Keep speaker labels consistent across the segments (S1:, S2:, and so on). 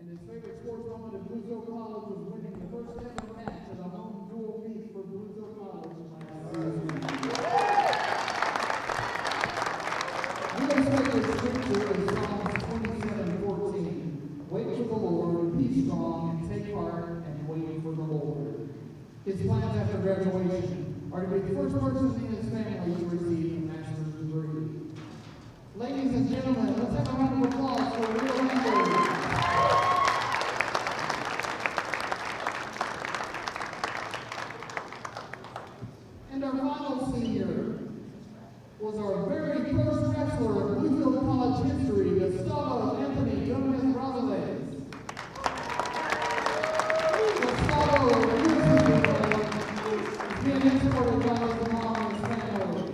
S1: and his favorite sports moment at Bluesville College was winning the first ever match at a home dual meet for Bluesville College last season. His favorite scripture is Psalms 27:14. Wait for the Lord, be strong, and take heart, and wait for the Lord. His plans after graduation are to be the first person in his family to receive a master's degree. Ladies and gentlemen, let's have a round of applause for Will Landers. And our final senior was our very first wrestler in Bluesville College history, Gustavo Anthony Gomez Rosales. Gustavo is being escorted by his mom and his family.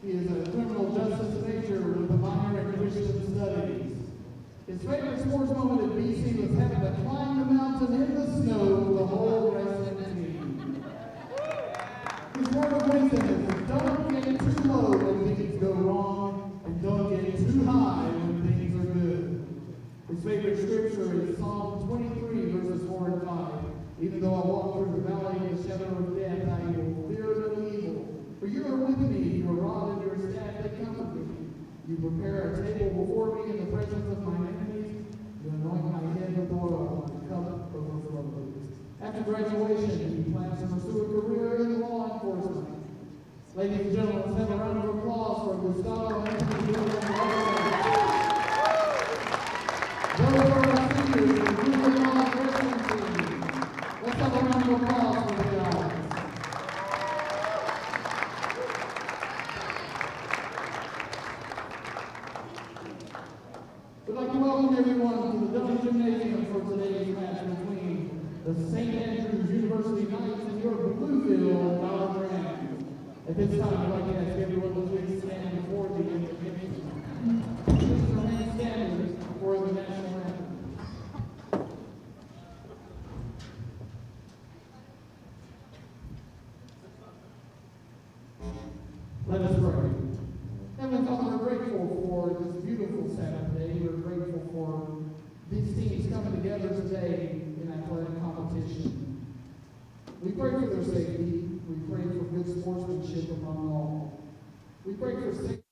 S1: He is a criminal justice major with a minor in Christian studies. His favorite sports moment at BC was having to climb the mountain in the snow with the whole wrestling team. His word of wisdom is don't get too low when things go wrong, and don't get too high when things are good. His favorite scripture is Psalm 23, verses 4 and 5. Even though I walk through the valley of the shadow of death, I will fear no evil. For you are with me, your rod and your staff, they comfort me. You prepare a table before me in the presence of my enemies. You anoint my head with oil, my cup overflows. After graduation, he plans to pursue a career in law enforcement. Ladies and gentlemen, let's have a round of applause for Gustavo Anthony Gomez Rosales. Those are our seniors in the Bluesville College wrestling team. Let's have a round of applause for the guys. We'd like to welcome everyone to the Dome Gymnasium for today's match between the St. Andrews University Knights and your Bluesville College Rams. At this time, I'd like to ask everyone to please stand before the invocation. Please remain standing for the national anthem. Let us pray. Heavenly Father, we're grateful for this beautiful Sabbath day. We're grateful for these teams coming together today in athletic competition. We pray for their safety. We pray for good sportsmanship among all. We pray for safety.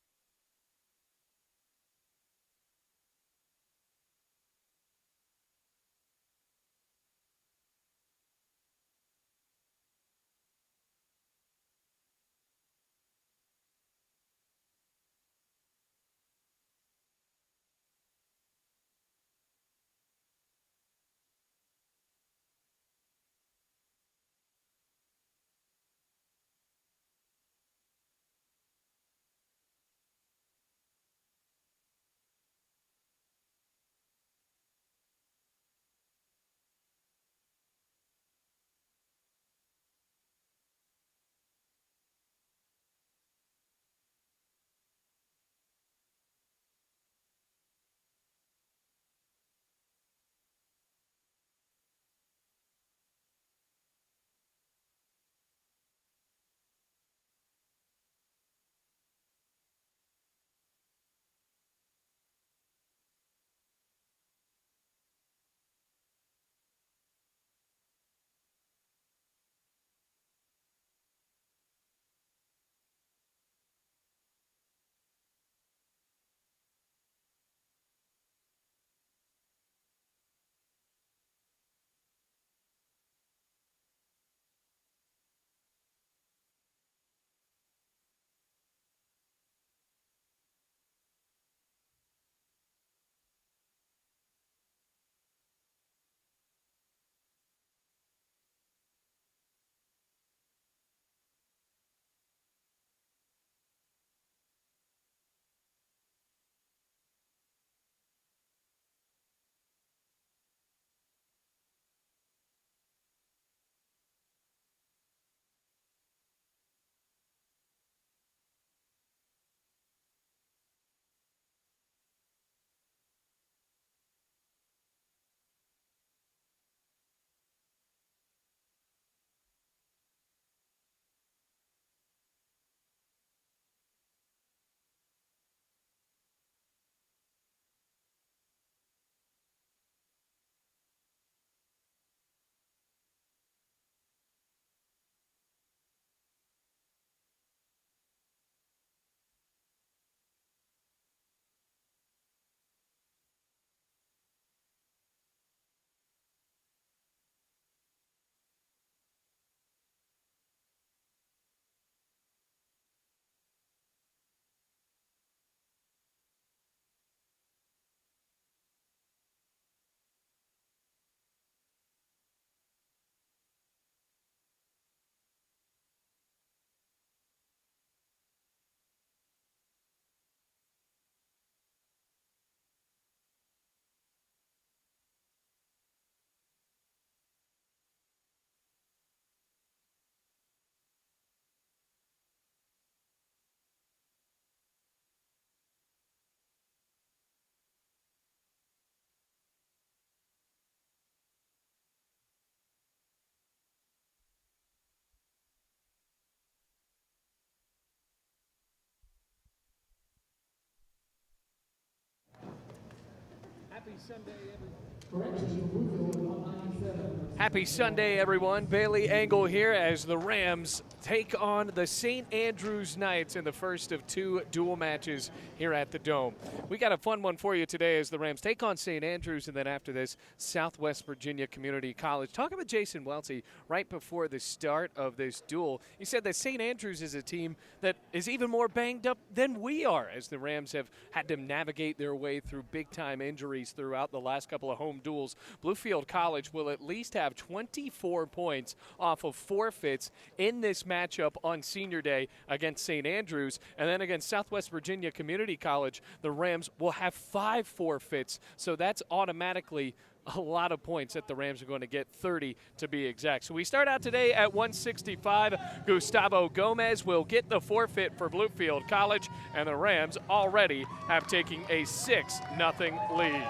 S2: Happy Sunday, everyone. Bailey Engel here as the Rams take on the St. Andrews Knights in the first of two dual matches here at the Dome. We got a fun one for you today as the Rams take on St. Andrews, and then after this, Southwest Virginia Community College. Talking with Jason Welty right before the start of this duel, he said that St. Andrews is a team that is even more banged up than we are, as the Rams have had to navigate their way through big-time injuries throughout the last couple of home duels. Bluefield College will at least have 24 points off of forfeits in this matchup on Senior Day against St. Andrews, and then against Southwest Virginia Community College, the Rams will have 5 forfeits, so that's automatically a lot of points that the Rams are going to get, 30 to be exact. So we start out today at 165. Gustavo Gomez will get the forfeit for Bluefield College, and the Rams already have taken a 6-0 lead.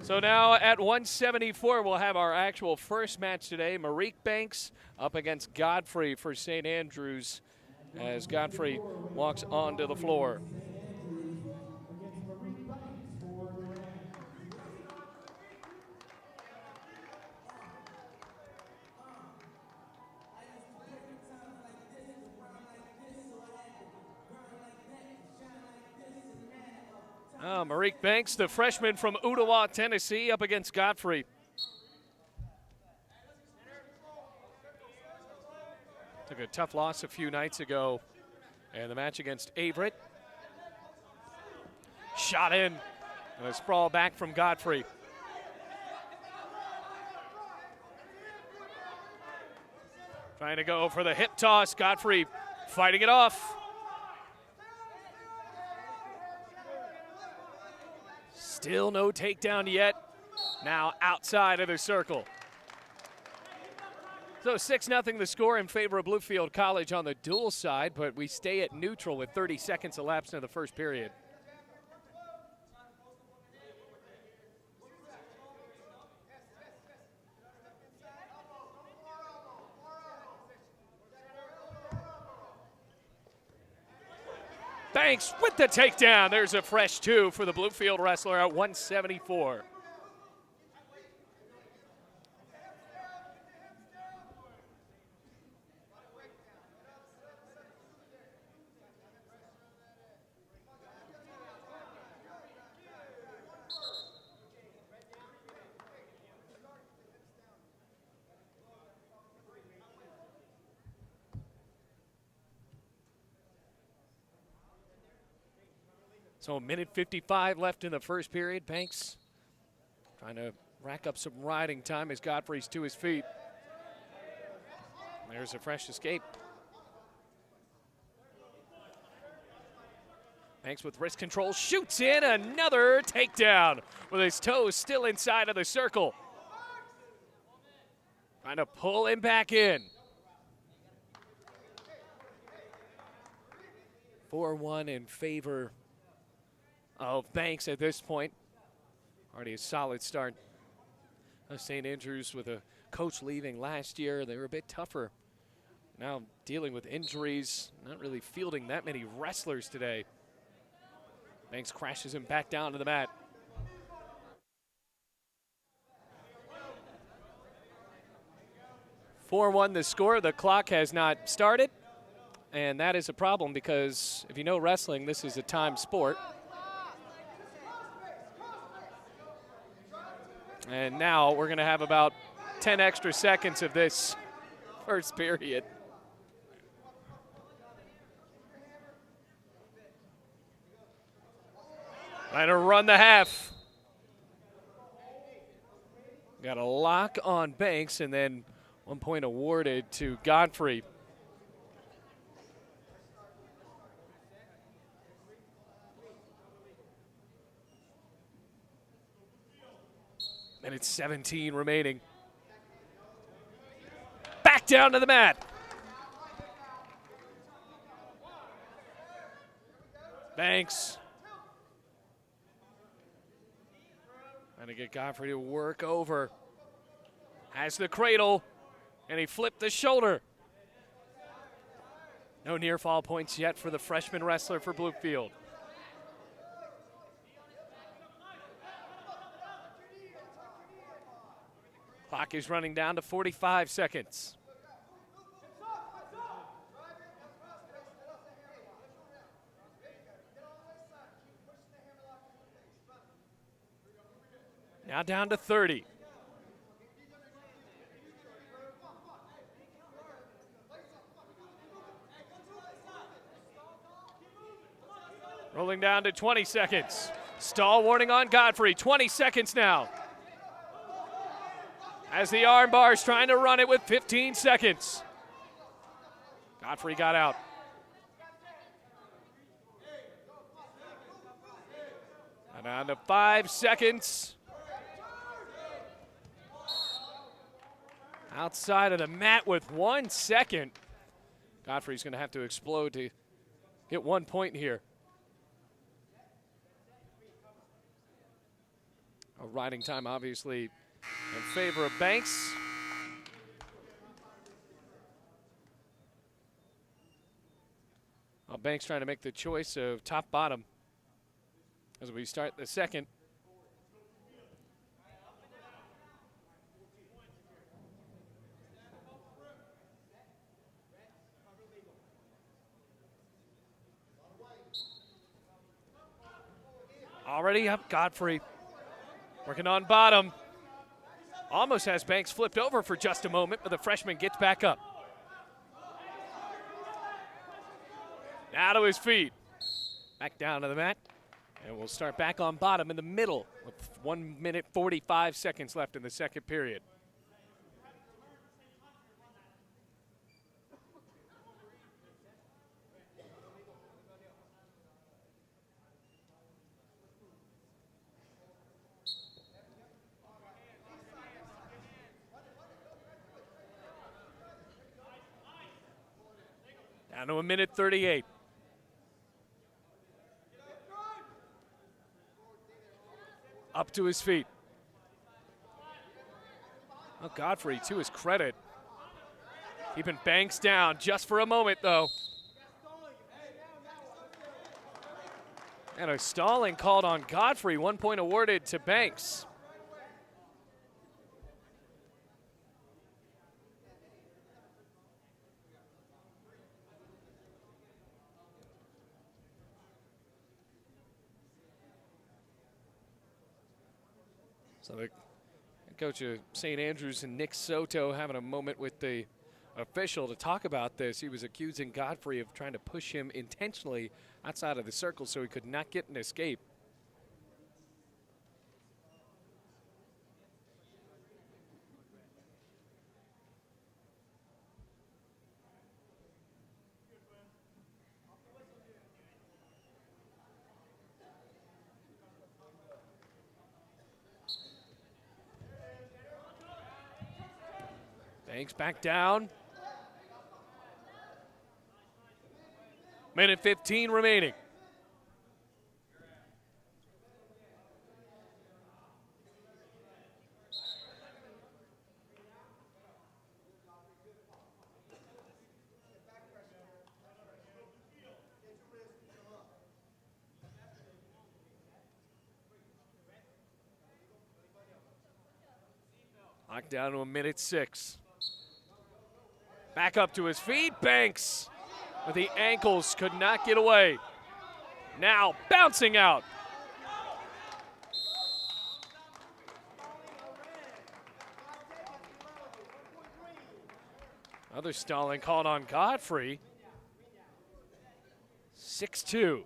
S2: So now at 174, we'll have our actual first match today. Marique Banks up against Godfrey for St. Andrews as Godfrey walks onto the floor. Marique Banks, the freshman from Ottawa, Tennessee, up against Godfrey. Took a tough loss a few nights ago, and the match against Averett. Shot in, and a sprawl back from Godfrey. Trying to go for the hip toss. Godfrey fighting it off. Still no takedown yet. Now outside of the circle. So 6-0 the score in favor of Bluefield College on the dual side, but we stay at neutral with 30 seconds elapsed in the first period. Banks with the takedown. There's a fresh 2 for the Bluefield wrestler at 174. So a minute 55 left in the first period. Banks trying to rack up some riding time as Godfrey's to his feet. There's a fresh escape. Banks with wrist control shoots in another takedown with his toes still inside of the circle. Trying to pull him back in. 4-1 in favor of Banks at this point. Already a solid start. St. Andrews with a coach leaving last year. They were a bit tougher. Now dealing with injuries, not really fielding that many wrestlers today. Banks crashes him back down to the mat. (4-1) the score. The clock has not started, and that is a problem because if you know wrestling, this is a time sport. And now we're going to have about 10 extra seconds of this first period. Trying to run the half. Got a lock on Banks, and then 1 point awarded to Godfrey. And it's 17 remaining. Back down to the mat. Banks. Trying to get Godfrey to work over. Has the cradle, and he flipped the shoulder. No near fall points yet for the freshman wrestler for Bluefield. Clock is running down to 45 seconds. Now down to 30. Rolling down to 20 seconds. Stall warning on Godfrey. 20 seconds now. As the arm bar is trying to run it with 15 seconds. Godfrey got out. And down to 5 seconds. Outside of the mat with 1 second. Godfrey's going to have to explode to get 1 point here. A riding time, obviously, in favor of Banks. Well, Banks trying to make the choice of top-bottom as we start the second. Already up, Godfrey. Working on bottom. Almost has Banks flipped over for just a moment, but the freshman gets back up. Now to his feet. Back down to the mat. And we'll start back on bottom in the middle with 1 minute 45 seconds left in the second period. Down to 1 minute 38. Up to his feet. Oh, Godfrey, to his credit, keeping Banks down just for a moment, though. And a stalling called on Godfrey. 1 point awarded to Banks. So the coach of St. Andrews and Nick Soto having a moment with the official to talk about this. He was accusing Godfrey of trying to push him intentionally outside of the circle so he could not get an escape. Banks back down. Minute 15 remaining. Locked down to 1:06. Back up to his feet, Banks with the ankles, could not get away. Now bouncing out. Another stalling called on Godfrey. 6-2.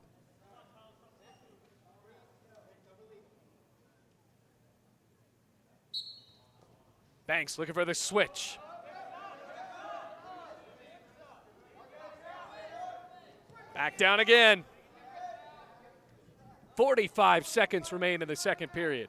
S2: Banks looking for the switch. Back down again. 45 seconds remain in the second period.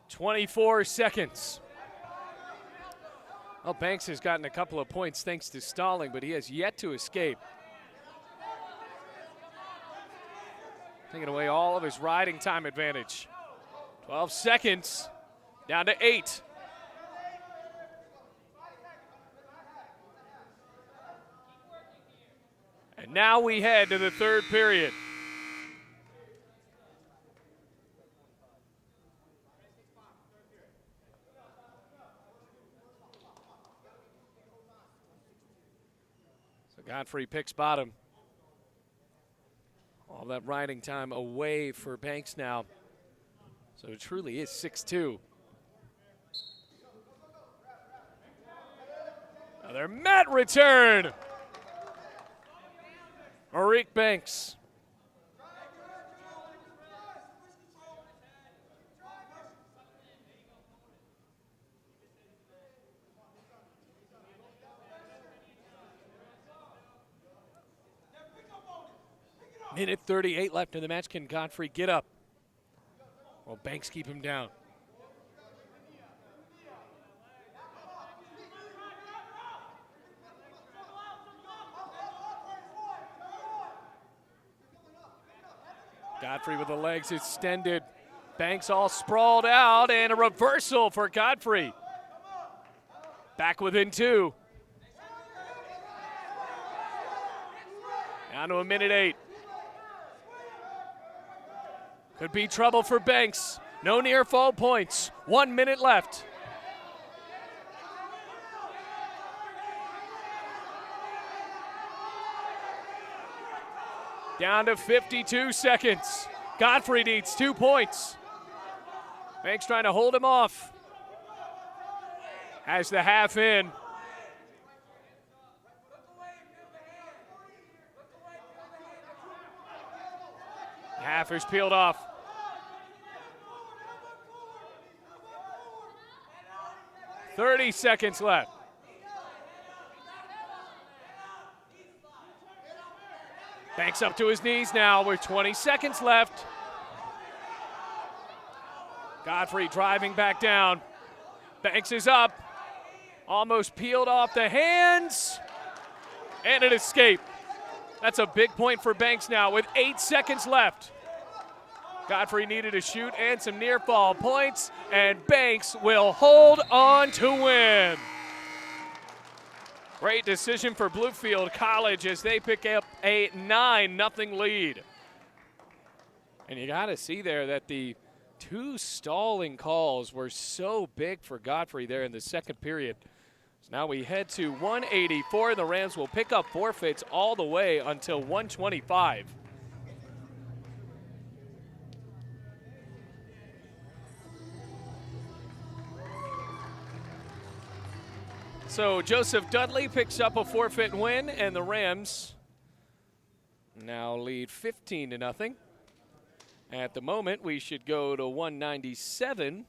S2: "24 seconds. Well, Banks has gotten a couple of points thanks to stalling, but he has yet to escape. Taking away all of his riding time advantage. 12 seconds, down to 8. And now we head to the third period. So Godfrey picks bottom. All that riding time away for Banks now. So it truly is 6-2. Another mat return. Marique Banks. Minute 38 left in the match. Can Godfrey get up? Well, Banks keep him down. Godfrey with the legs extended. Banks all sprawled out, and a reversal for Godfrey. Back within 2. Down to a minute 8. Could be trouble for Banks. No near fall points. 1 minute left. Down to 52 seconds. Godfrey needs 2 points. Banks trying to hold him off. Has the half in. Half is peeled off. .30 seconds left. Banks up to his knees now with 20 seconds left. Godfrey driving back down. Banks is up. Almost peeled off the hands. And an escape. That's a big point for Banks now with 8 seconds left. Godfrey needed a shoot and some near fall points, and Banks will hold on to win. Great decision for Bluefield College as they pick up a 9-0 lead. And you got to see there that the 2 stalling calls were so big for Godfrey there in the second period. So now we head to 184. The Rams will pick up forfeits all the way until 125. So Joseph Dudley picks up a forfeit win, and the Rams now lead 15-0. At the moment, we should go to 197.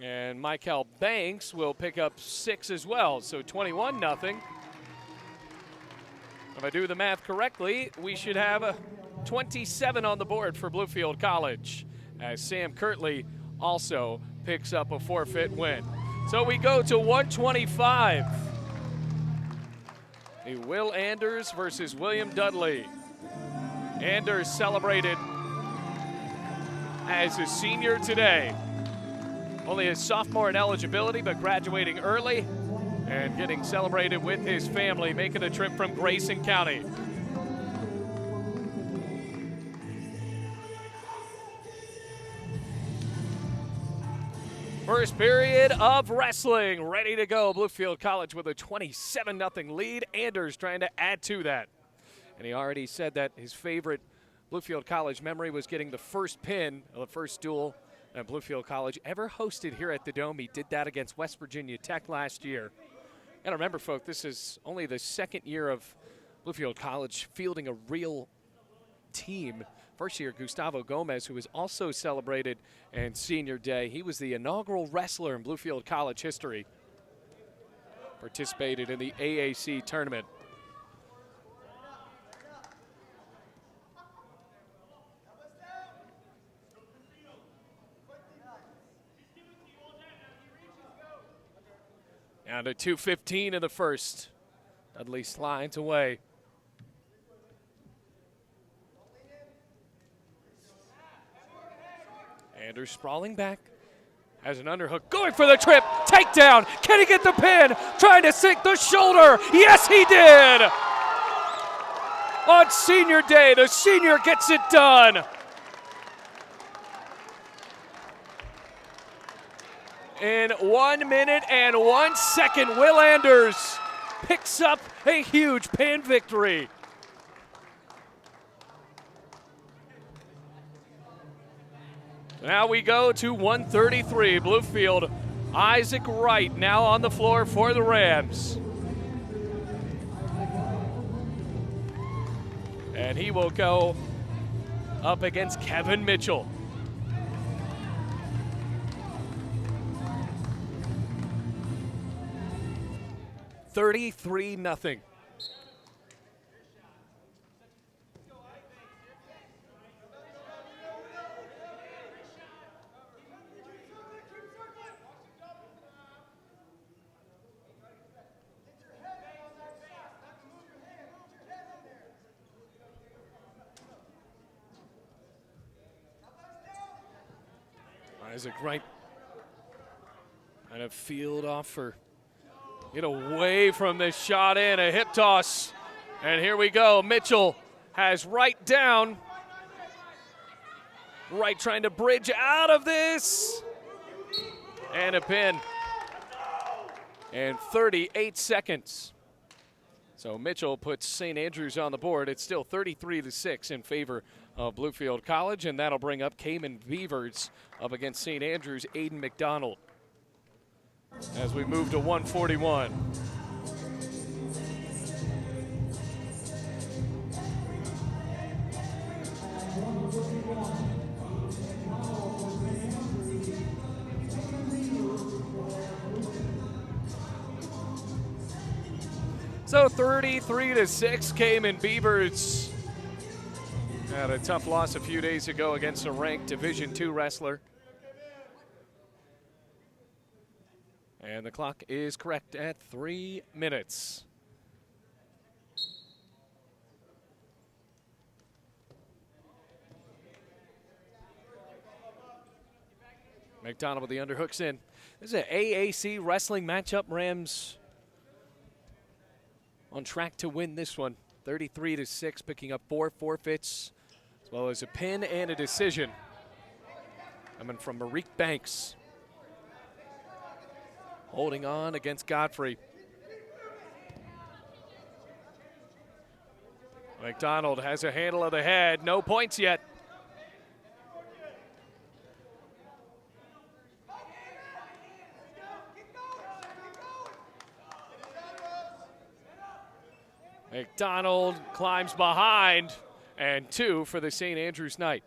S2: And Michael Banks will pick up 6 as well, so 21-0. If I do the math correctly, we should have a 27 on the board for Bluefield College, as Sam Kirtley also picks up a forfeit win. So we go to 125. The Will Anders versus William Dudley. Anders celebrated as a senior today. Only a sophomore in eligibility, but graduating early and getting celebrated with his family, making a trip from Grayson County. First period of wrestling, ready to go. Bluefield College with a 27-0 lead. Anders trying to add to that. And he already said that his favorite Bluefield College memory was getting the first pin of the first duel that Bluefield College ever hosted here at the Dome. He did that against West Virginia Tech last year. And remember, folks, this is only the second year of Bluefield College fielding a real team. First year, Gustavo Gomez, who was also celebrated in Senior Day. He was the inaugural wrestler in Bluefield College history. Participated in the AAC tournament. Down to 2:15 in the first. Dudley slides away. Anders sprawling back. Has an underhook, going for the trip, takedown. Can he get the pin? Trying to sink the shoulder. Yes, he did. On senior day, the senior gets it done. In 1 minute and 1 second, Will Anders picks up a huge pin victory. Now we go to 133, Bluefield. Isaac Wright now on the floor for the Rams. And he will go up against Kevin Mitchell. $33-0. Isaac Wright kind of field off for, get away from this shot in, a hip toss. And here we go, Mitchell has Wright down. Wright trying to bridge out of this. And a pin. And 38 seconds. So Mitchell puts St. Andrews on the board. It's still 33-6 in favor of Bluefield College, and that'll bring up Cayman Beavers up against St. Andrews' Aiden McDonald. As we move to 141. So 33-6, Cayman Beavers had a tough loss a few days ago against a ranked Division II wrestler. And the clock is correct at 3 minutes. McDonald with the underhooks in. This is an AAC wrestling matchup. Rams on track to win this one. 33-6, picking up 4 forfeits, as well as a pin and a decision. Coming from Marique Banks. Holding on against Godfrey. McDonald has a handle of the head, no points yet. McDonald climbs behind, and 2 for the St. Andrews Knight.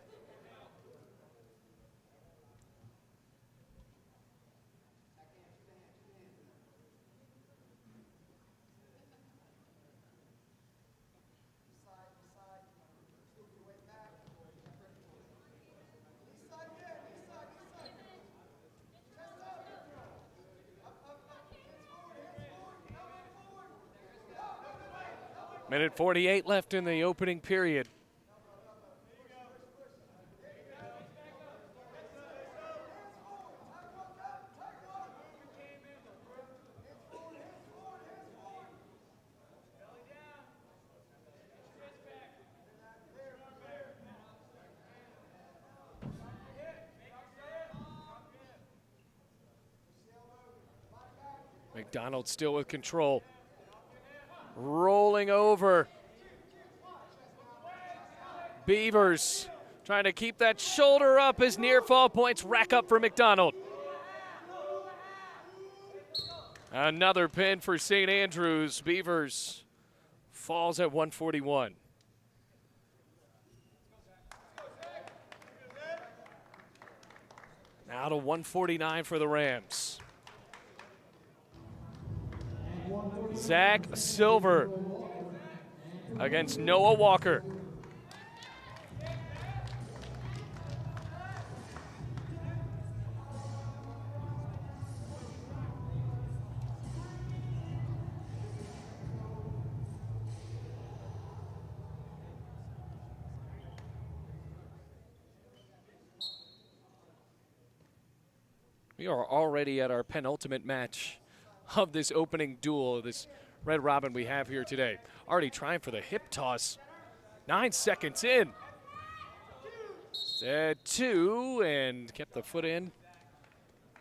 S2: Minute 48 left in the opening period. McDonald still with control. Rolling over. Beavers trying to keep that shoulder up as near fall points rack up for McDonald. Another pin for St. Andrews. Beavers falls at 141. Now to 149 for the Rams. Zach Silver against Noah Walker. We are already at our penultimate match of this opening duel, this Red Robin we have here today. Already trying for the hip toss. 9 seconds in. Two, and kept the foot in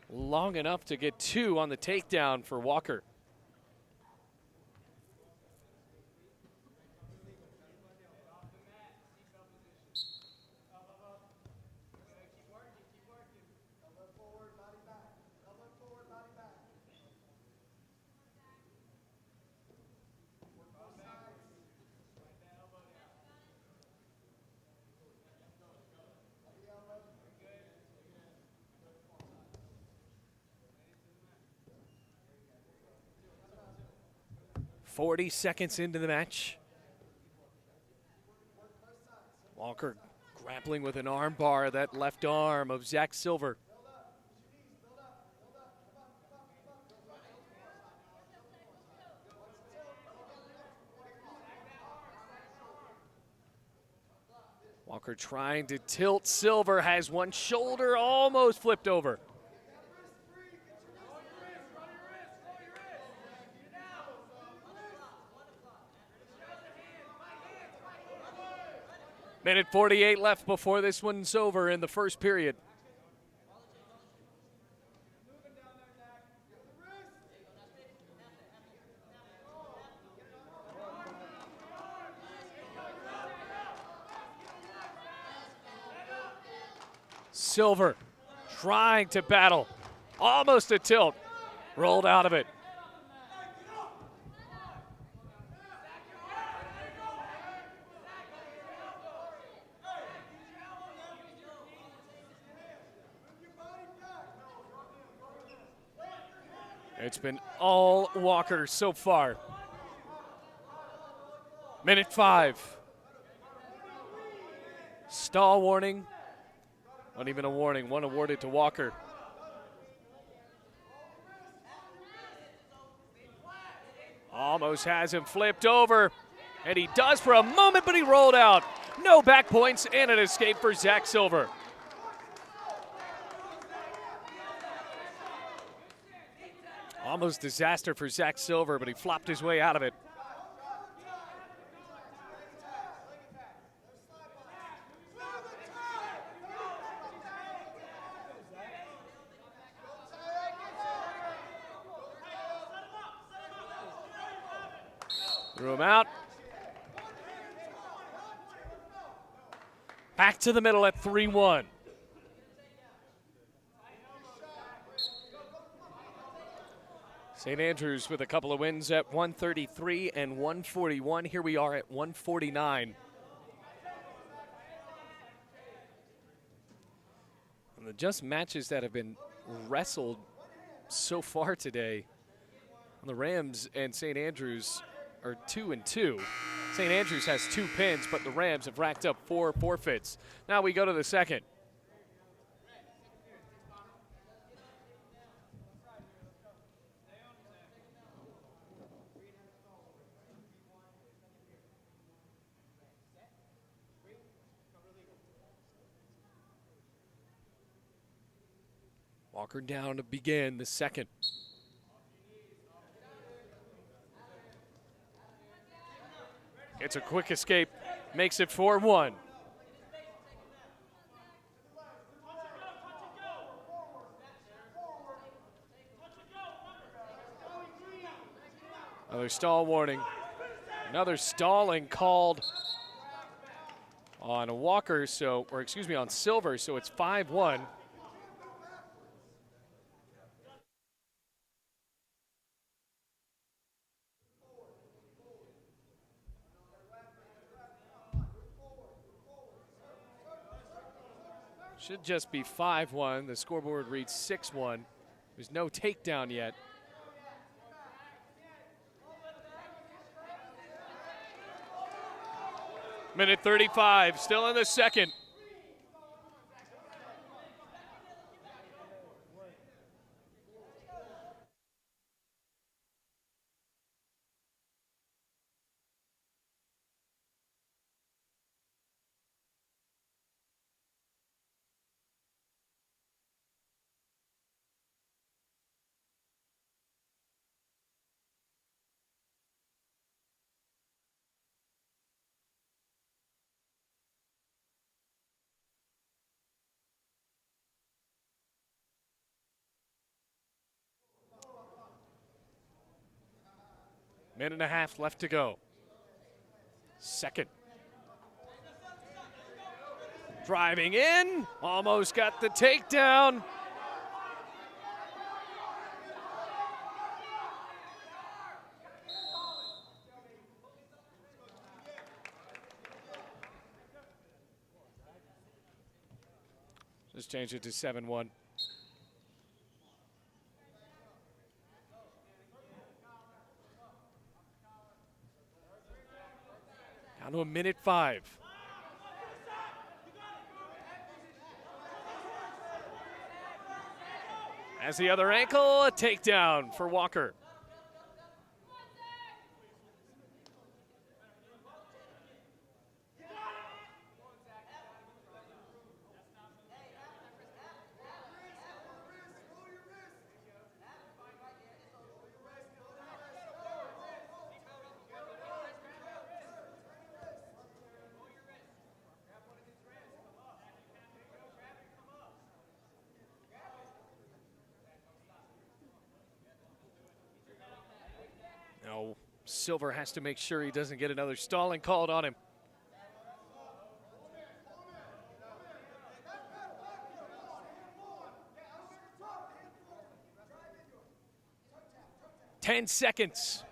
S2: long enough to get 2 on the takedown for Walker. .40 seconds into the match. Walker grappling with an arm bar, that left arm of Zach Silver. Walker trying to tilt Silver, has one shoulder almost flipped over. Minute 48 left before this one's over in the first period. Silver trying to battle. Almost a tilt. Rolled out of it. It's been all Walker so far. Minute 5. Stall warning. Not even a warning, one awarded to Walker. Almost has him flipped over. And he does for a moment, but he rolled out. No back points and an escape for Zach Silver. Almost disaster for Zach Silver, but he flopped his way out of it. Threw him out. Back to the middle at 3-1. St. Andrews with a couple of wins at 133 and 141. Here we are at 149. And the just matches that have been wrestled so far today, the Rams and St. Andrews are 2-2. St. Andrews has 2 pins, but the Rams have racked up 4 forfeits. Now we go to the second. Walker down to begin the second. It's a quick escape, makes it 4-1. Another stall warning. Another stalling called on Walker, on Silver, so it's 5-1. Should just be 5-1. The scoreboard reads 6-1. There's no takedown yet. Minute 35, still in the second. Minute and a half left to go. Second. Driving in, almost got the takedown. Just change it to 7-1. Down to a minute 5. As the other ankle, a takedown for Walker. No, Silver has to make sure he doesn't get another stalling called on him. Ten seconds.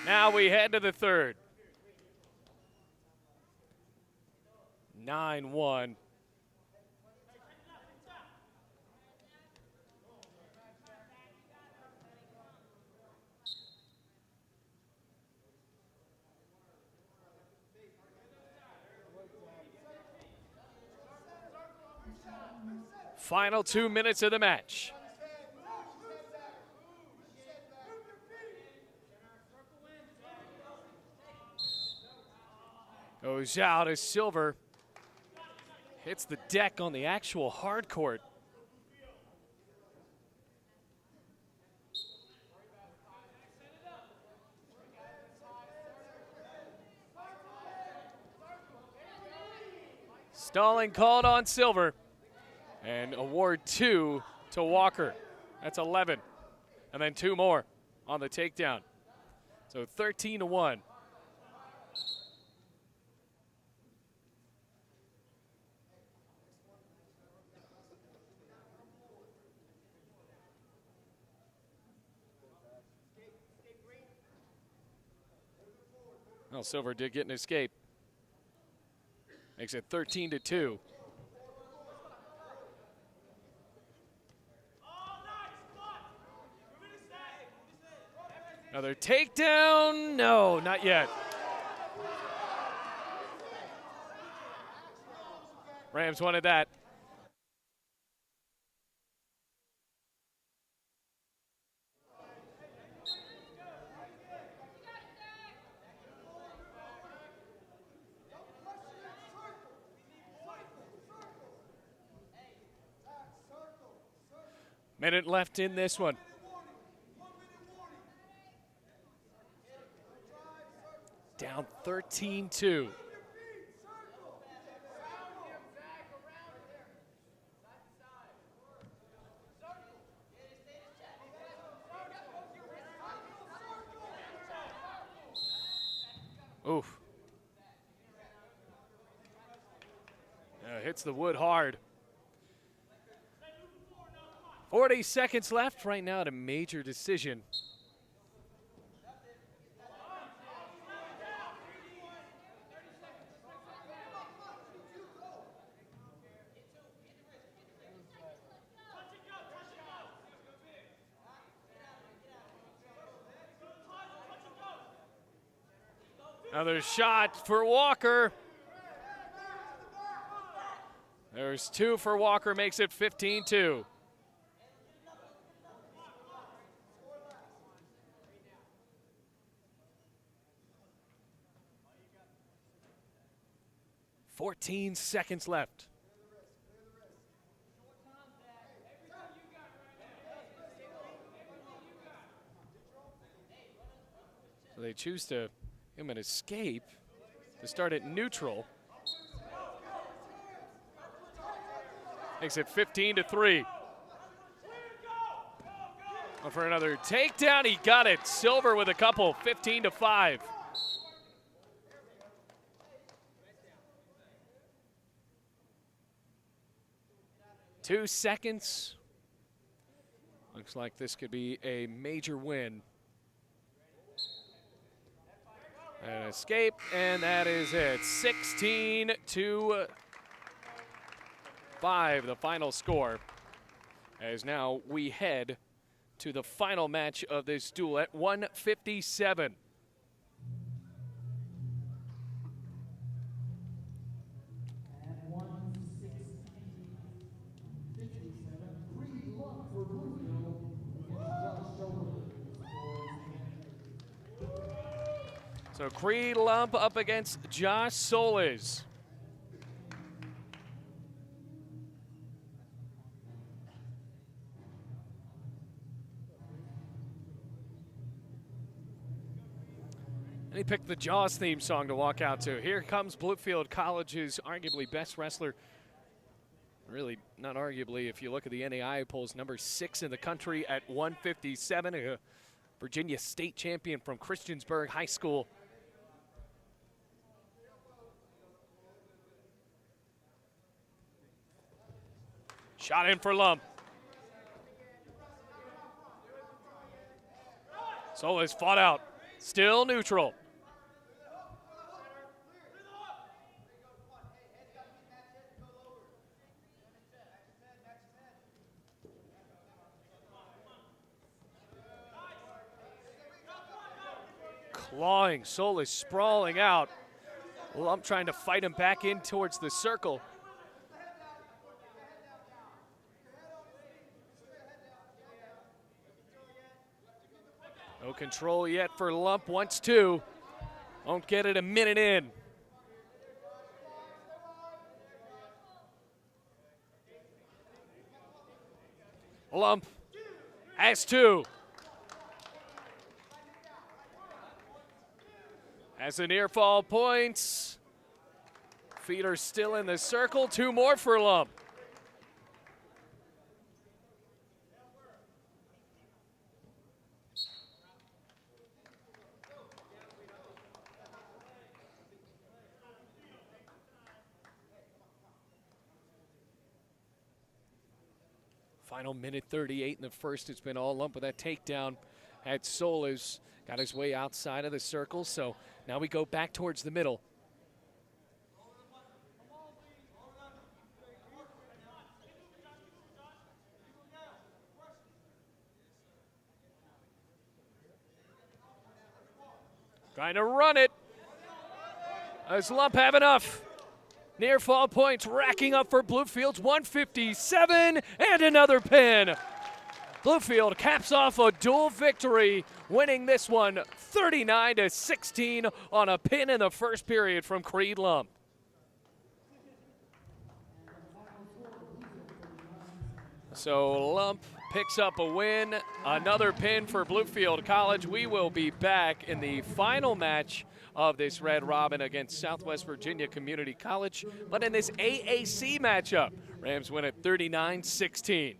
S2: Now we head to the third. 9-1. Final 2 minutes of the match. Goes out as Silver hits the deck on the actual hard court. Stalling called on Silver. And award 2 to Walker. That's 11. And then 2 more on the takedown. So 13-1. Well, Silver did get an escape. Makes it 13-2. Another takedown. No, not yet. Rams wanted that. Minute left in this one. Down 13-2. Oof. Hits the wood hard. 40 seconds left right now at a major decision. Another shot for Walker. There's 2 for Walker, makes it 15-2. Fourteen seconds left. So they choose to give him an escape to start at neutral. Makes it 15-3. For another takedown, he got it. Silver with a couple, 15-5. Two seconds. Looks like this could be a major win. An escape, and that is it. 16-5, the final score. As now we head to the final match of this duel at 157. So Creed Lump up against Josh Solis. And he picked the Jaws theme song to walk out to. Here comes Bluefield College's arguably best wrestler. Really, not arguably, if you look at the NAI polls, number 6 in the country at 157. A Virginia state champion from Christiansburg High School. Shot in for Lump. Solis fought out. Still neutral. Clawing, Solis sprawling out. Lump trying to fight him back in towards the circle. No control yet for Lump, wants two. Won't get it a minute in. Lump has two. As the near fall points. Feet are still in the circle, two more for Lump. Final minute 38 in the first. It's been all Lump with that takedown. Had Solis got his way outside of the circle, so now we go back towards the middle. Trying to run it. Does Lump have enough? Near fall points racking up for Bluefield's 157 and another pin. Bluefield caps off a dual victory, winning this one 39-16 on a pin in the first period from Creed Lump. So Lump picks up a win, another pin for Bluefield College. We will be back in the final match of this Red Robin against Southwest Virginia Community College. But in this AAC matchup, Rams win at 39-16.